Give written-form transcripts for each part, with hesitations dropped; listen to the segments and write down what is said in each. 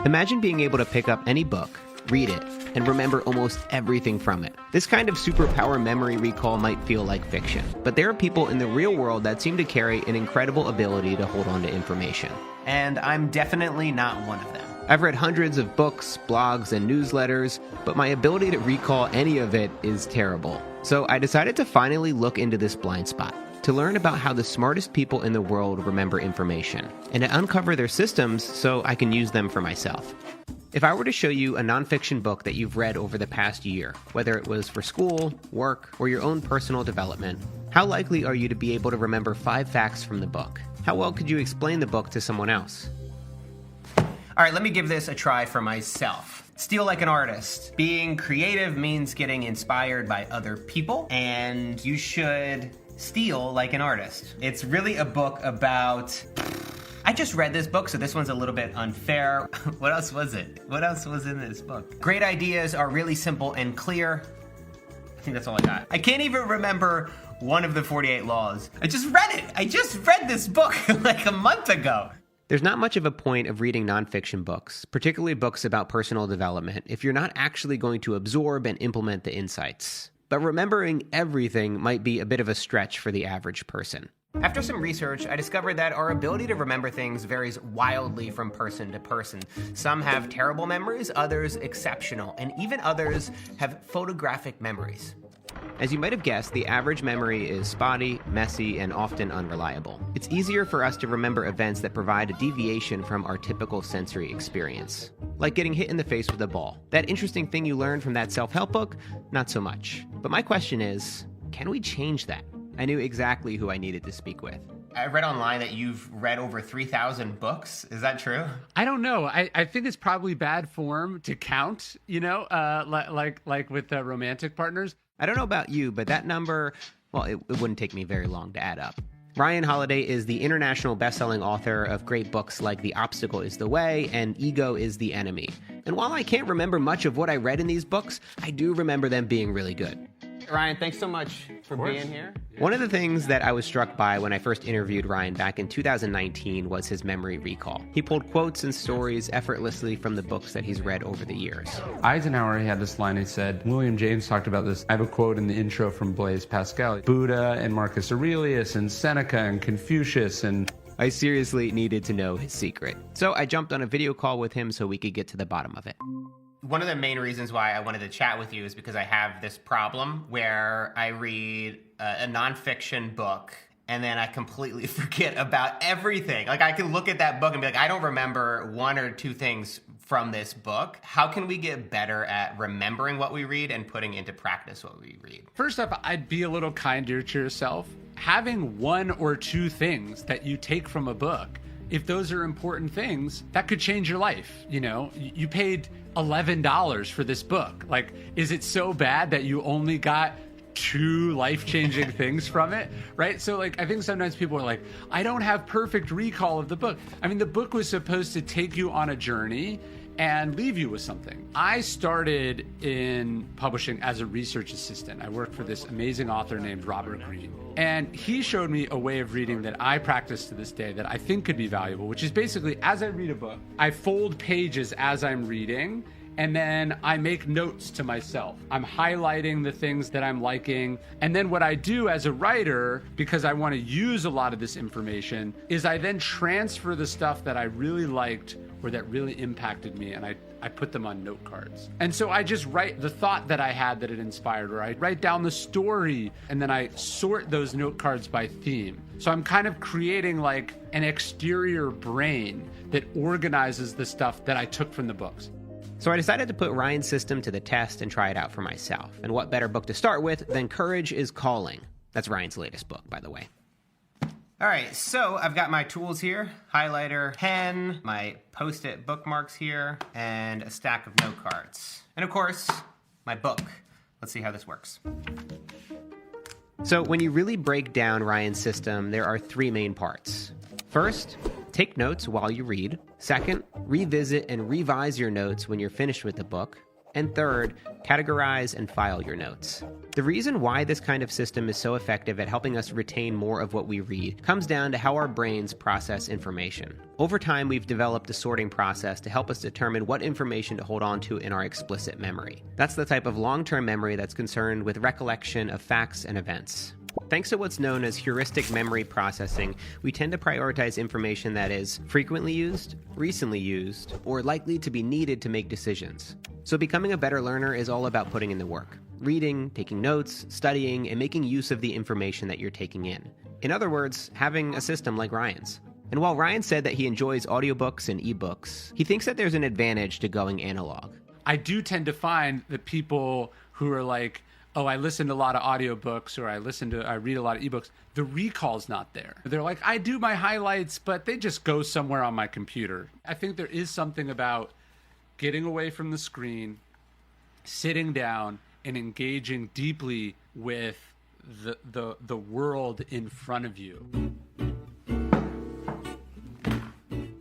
Imagine being able to pick up any book, read it, and remember almost everything from it. This kind of superpower memory recall might feel like fiction, but there are people in the real world that seem to carry an incredible ability to hold on to information. And I'm definitely not one of them. I've read hundreds of books, blogs, and newsletters, but my ability to recall any of it is terrible. So I decided to finally look into this blind spot, to learn about how the smartest people in the world remember information, and to uncover their systems so I can use them for myself. If I were to show you a nonfiction book that you've read over the past year, whether it was for school, work, or your own personal development, how likely are you to be able to remember 5 facts from the book? How well could you explain the book to someone else? All right, let me give this a try for myself. Steal like an artist. Being creative means getting inspired by other people, and you should steal like an artist. It's really a book about... I just read this book, so this one's a little bit unfair. What else was it? What else was in this book? Great ideas are really simple and clear. I think that's all I got. I can't even remember one of the 48 laws. I just read it. I just read this book like a month ago. There's not much of a point of reading nonfiction books, particularly books about personal development, if you're not actually going to absorb and implement the insights. But remembering everything might be a bit of a stretch for the average person. After some research, I discovered that our ability to remember things varies wildly from person to person. Some have terrible memories, others exceptional, and even others have photographic memories. As you might have guessed, the average memory is spotty, messy, and often unreliable. It's easier for us to remember events that provide a deviation from our typical sensory experience. Like getting hit in the face with a ball. That interesting thing you learned from that self-help book? Not so much. But my question is, can we change that? I knew exactly who I needed to speak with. I read online that you've read over 3,000 books. Is that true? I don't know. I think it's probably bad form to count, like with romantic partners. I don't know about you, but that number, well, it wouldn't take me very long to add up. Ryan Holiday is the international best-selling author of great books like The Obstacle is the Way and Ego is the Enemy. And while I can't remember much of what I read in these books, I do remember them being really good. Ryan, thanks so much for being here. Yeah. One of the things that I was struck by when I first interviewed Ryan back in 2019 was his memory recall. He pulled quotes and stories effortlessly from the books that he's read over the years. Eisenhower, he had this line, he said, William James talked about this. I have a quote in the intro from Blaise Pascal. Buddha and Marcus Aurelius and Seneca and Confucius and... I seriously needed to know his secret. So I jumped on a video call with him so we could get to the bottom of it. One of the main reasons why I wanted to chat with you is because I have this problem where I read a nonfiction book and then I completely forget about everything. Like I can look at that book and be like, I don't remember 1 or 2 things from this book. How can we get better at remembering what we read and putting into practice what we read? First off, I'd be a little kinder to yourself. Having 1 or 2 things that you take from a book, if those are important things, that could change your life. You know, you paid $11 for this book. Like, is it so bad that you only got 2 life-changing things from it, right? So like, I think sometimes people are like, I don't have perfect recall of the book. I mean, the book was supposed to take you on a journey and leave you with something. I started in publishing as a research assistant. I worked for this amazing author named Robert Greene. And he showed me a way of reading that I practice to this day that I think could be valuable, which is basically, as I read a book, I fold pages as I'm reading, and then I make notes to myself. I'm highlighting the things that I'm liking. And then what I do as a writer, because I want to use a lot of this information, is I then transfer the stuff that I really liked or that really impacted me, and I put them on note cards. And so I just write the thought that I had that it inspired, or I write down the story, and then I sort those note cards by theme. So I'm kind of creating like an exterior brain that organizes the stuff that I took from the books. So I decided to put Ryan's system to the test and try it out for myself. And what better book to start with than Courage is Calling? That's Ryan's latest book, by the way. All right, so I've got my tools here, highlighter, pen, my Post-it bookmarks here, and a stack of note cards. And of course, my book. Let's see how this works. So when you really break down Ryan's system, there are 3 main parts. First, take notes while you read. Second, revisit and revise your notes when you're finished with the book. And third, categorize and file your notes. The reason why this kind of system is so effective at helping us retain more of what we read comes down to how our brains process information. Over time, we've developed a sorting process to help us determine what information to hold on to in our explicit memory. That's the type of long-term memory that's concerned with recollection of facts and events. Thanks to what's known as heuristic memory processing, we tend to prioritize information that is frequently used, recently used, or likely to be needed to make decisions. So becoming a better learner is all about putting in the work. Reading, taking notes, studying, and making use of the information that you're taking in. In other words, having a system like Ryan's. And while Ryan said that he enjoys audiobooks and ebooks, he thinks that there's an advantage to going analog. I do tend to find that people who are like, oh, I listen to a lot of audiobooks or I read a lot of ebooks, the recall's not there. They're like, I do my highlights, but they just go somewhere on my computer. I think there is something about getting away from the screen, sitting down, and engaging deeply with the world in front of you.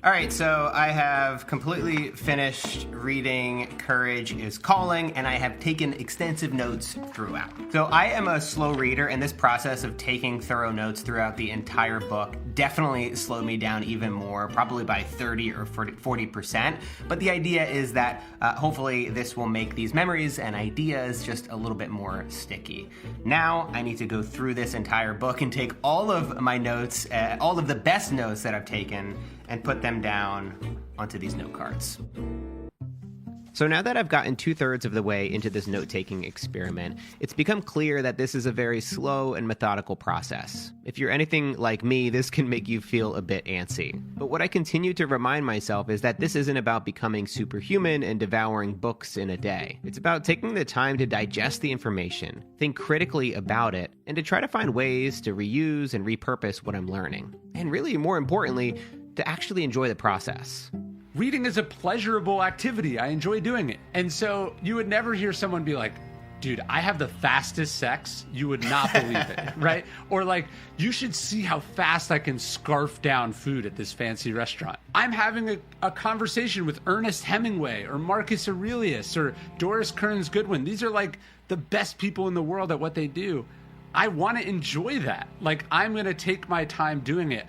All right, so I have completely finished reading Courage is Calling, and I have taken extensive notes throughout. So I am a slow reader, and this process of taking thorough notes throughout the entire book definitely slowed me down even more, probably by 30 or 40%. But the idea is that hopefully this will make these memories and ideas just a little bit more sticky. Now I need to go through this entire book and take all of my notes, all of the best notes that I've taken, and put them down onto these note cards. So now that I've gotten 2/3 of the way into this note-taking experiment, it's become clear that this is a very slow and methodical process. If you're anything like me, this can make you feel a bit antsy. But what I continue to remind myself is that this isn't about becoming superhuman and devouring books in a day. It's about taking the time to digest the information, think critically about it, and to try to find ways to reuse and repurpose what I'm learning. And really, more importantly, to actually enjoy the process. Reading is a pleasurable activity. I enjoy doing it. And so you would never hear someone be like, dude, I have the fastest sex. You would not believe it, right? Or like, you should see how fast I can scarf down food at this fancy restaurant. I'm having a conversation with Ernest Hemingway or Marcus Aurelius or Doris Kearns Goodwin. These are like the best people in the world at what they do. I want to enjoy that. Like, I'm going to take my time doing it.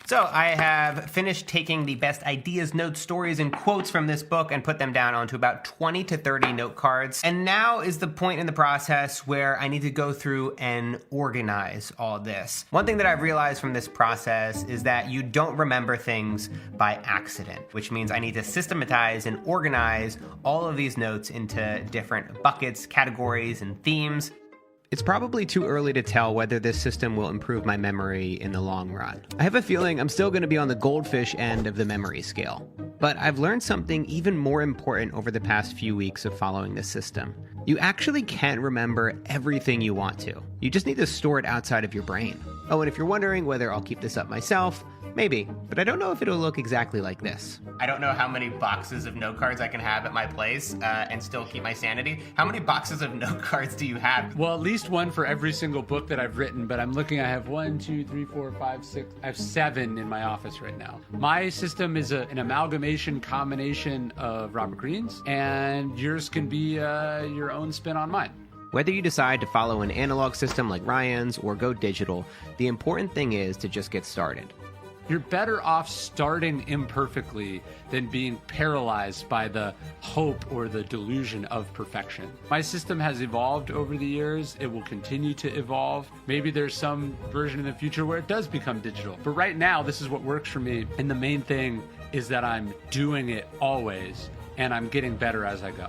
So I have finished taking the best ideas, notes, stories, and quotes from this book and put them down onto about 20 to 30 note cards. And now is the point in the process where I need to go through and organize all this. One thing that I've realized from this process is that you don't remember things by accident, which means I need to systematize and organize all of these notes into different buckets, categories, and themes. It's probably too early to tell whether this system will improve my memory in the long run. I have a feeling I'm still going to be on the goldfish end of the memory scale. But I've learned something even more important over the past few weeks of following this system. You actually can't remember everything you want to. You just need to store it outside of your brain. Oh, and if you're wondering whether I'll keep this up myself, maybe, but I don't know if it'll look exactly like this. I don't know how many boxes of note cards I can have at my place and still keep my sanity. How many boxes of note cards do you have? Well, at least one for every single book that I've written, but I'm looking, I have 1, 2, 3, 4, 5, 6, I have 7 in my office right now. My system is an amalgamation combination of Robert Greene's, and yours can be your own spin on mine. Whether you decide to follow an analog system like Ryan's or go digital, the important thing is to just get started. You're better off starting imperfectly than being paralyzed by the hope or the delusion of perfection. My system has evolved over the years. It will continue to evolve. Maybe there's some version in the future where it does become digital. But right now, this is what works for me. And the main thing is that I'm doing it always, and I'm getting better as I go.